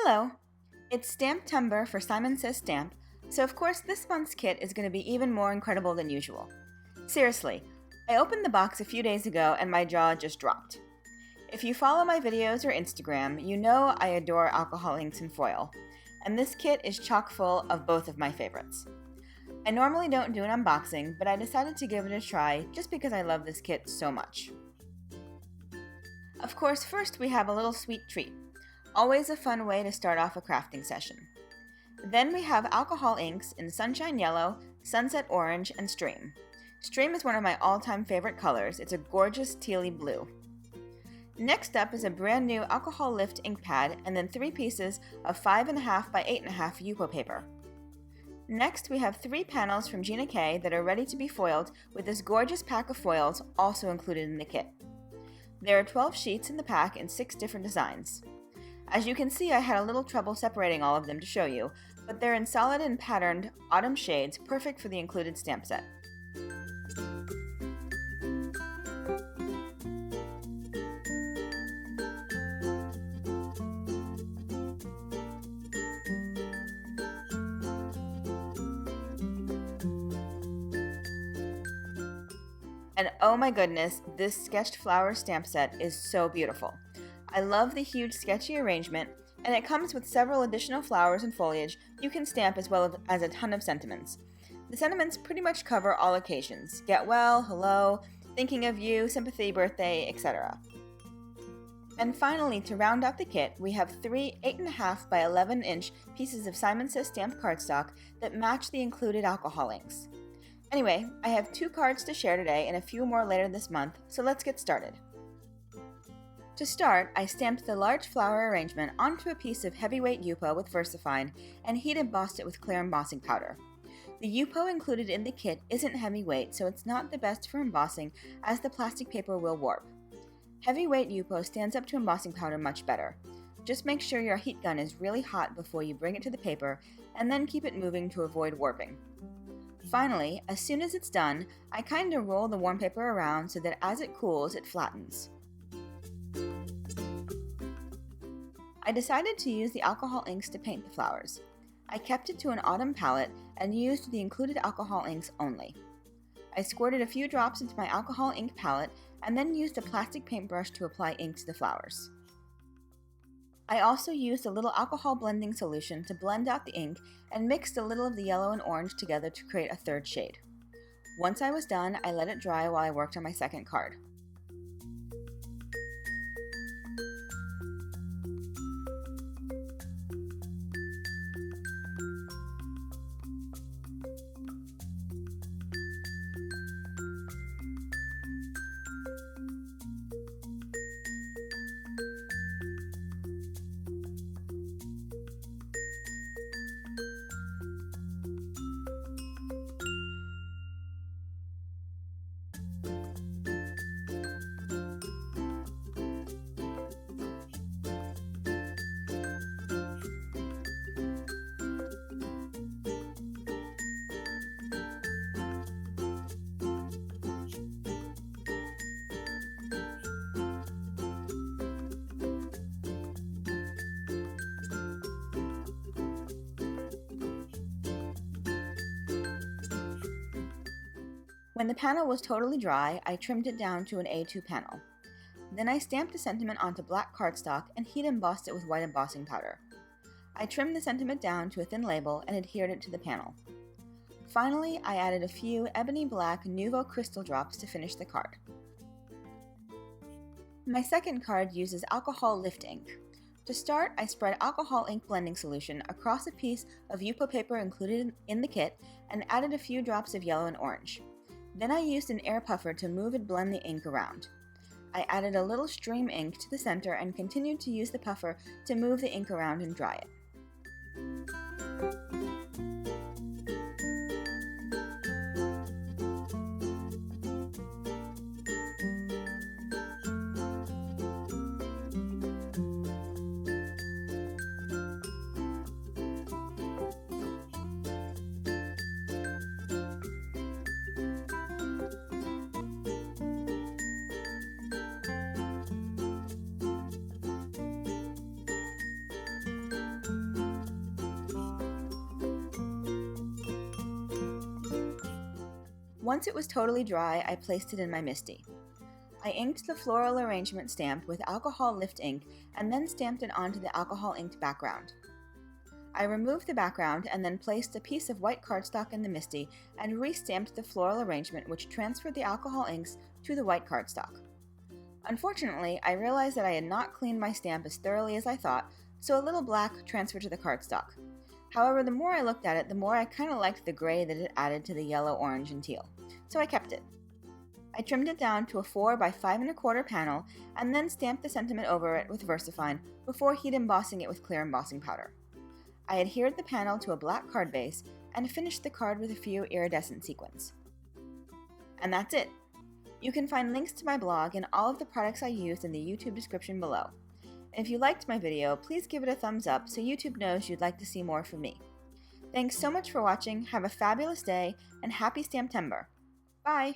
Hello! It's Stamp-tumber for Simon Says Stamp, so of course this month's kit is going to be even more incredible than usual. Seriously, I opened the box a few days ago and my jaw just dropped. If you follow my videos or Instagram, you know I adore alcohol inks and foil, and this kit is chock full of both of my favorites. I normally don't do an unboxing, but I decided to give it a try just because I love this kit so much. Of course, first we have a little sweet treat. Always a fun way to start off a crafting session. Then we have alcohol inks in Sunshine Yellow, Sunset Orange, and Stream. Stream is one of my all-time favorite colors. It's a gorgeous tealy blue. Next up is a brand new alcohol lift ink pad and then 3 pieces of 5.5 by 8.5 Yupo paper. Next we have 3 panels from Gina K that are ready to be foiled with this gorgeous pack of foils also included in the kit. There are 12 sheets in the pack in 6 different designs. As you can see, I had a little trouble separating all of them to show you, but they're in solid and patterned autumn shades, perfect for the included stamp set. And oh my goodness, this sketched flower stamp set is so beautiful. I love the huge sketchy arrangement, and it comes with several additional flowers and foliage you can stamp as well as a ton of sentiments. The sentiments pretty much cover all occasions: get well, hello, thinking of you, sympathy, birthday, etc. And finally, to round out the kit, we have 3 8.5 by 11 inch pieces of Simon Says Stamp cardstock that match the included alcohol inks. Anyway, I have 2 cards to share today and a few more later this month, so let's get started. To start, I stamped the large flower arrangement onto a piece of heavyweight Yupo with VersaFine and heat embossed it with clear embossing powder. The Yupo included in the kit isn't heavyweight, so it's not the best for embossing as the plastic paper will warp. Heavyweight Yupo stands up to embossing powder much better. Just make sure your heat gun is really hot before you bring it to the paper, and then keep it moving to avoid warping. Finally, as soon as it's done, I kinda roll the warm paper around so that as it cools, it flattens. I decided to use the alcohol inks to paint the flowers. I kept it to an autumn palette and used the included alcohol inks only. I squirted a few drops into my alcohol ink palette and then used a plastic paintbrush to apply ink to the flowers. I also used a little alcohol blending solution to blend out the ink and mixed a little of the yellow and orange together to create a third shade. Once I was done, I let it dry while I worked on my second card. When the panel was totally dry, I trimmed it down to an A2 panel. Then I stamped a sentiment onto black cardstock and heat embossed it with white embossing powder. I trimmed the sentiment down to a thin label and adhered it to the panel. Finally, I added a few ebony black Nouveau crystal drops to finish the card. My second card uses alcohol lift ink. To start, I spread alcohol ink blending solution across a piece of Yupo paper included in the kit and added a few drops of yellow and orange. Then I used an air puffer to move and blend the ink around. I added a little stream ink to the center and continued to use the puffer to move the ink around and dry it. Once it was totally dry, I placed it in my MISTI. I inked the floral arrangement stamp with alcohol lift ink and then stamped it onto the alcohol inked background. I removed the background and then placed a piece of white cardstock in the MISTI and re-stamped the floral arrangement, which transferred the alcohol inks to the white cardstock. Unfortunately, I realized that I had not cleaned my stamp as thoroughly as I thought, so a little black transferred to the cardstock. However, the more I looked at it, the more I kind of liked the gray that it added to the yellow, orange, and teal, so I kept it. I trimmed it down to a 4 by 5 1/4 panel and then stamped the sentiment over it with VersaFine before heat embossing it with clear embossing powder. I adhered the panel to a black card base and finished the card with a few iridescent sequins. And that's it! You can find links to my blog and all of the products I used in the YouTube description below. If you liked my video, please give it a thumbs up so YouTube knows you'd like to see more from me. Thanks so much for watching, have a fabulous day, and happy Stamptember! Bye!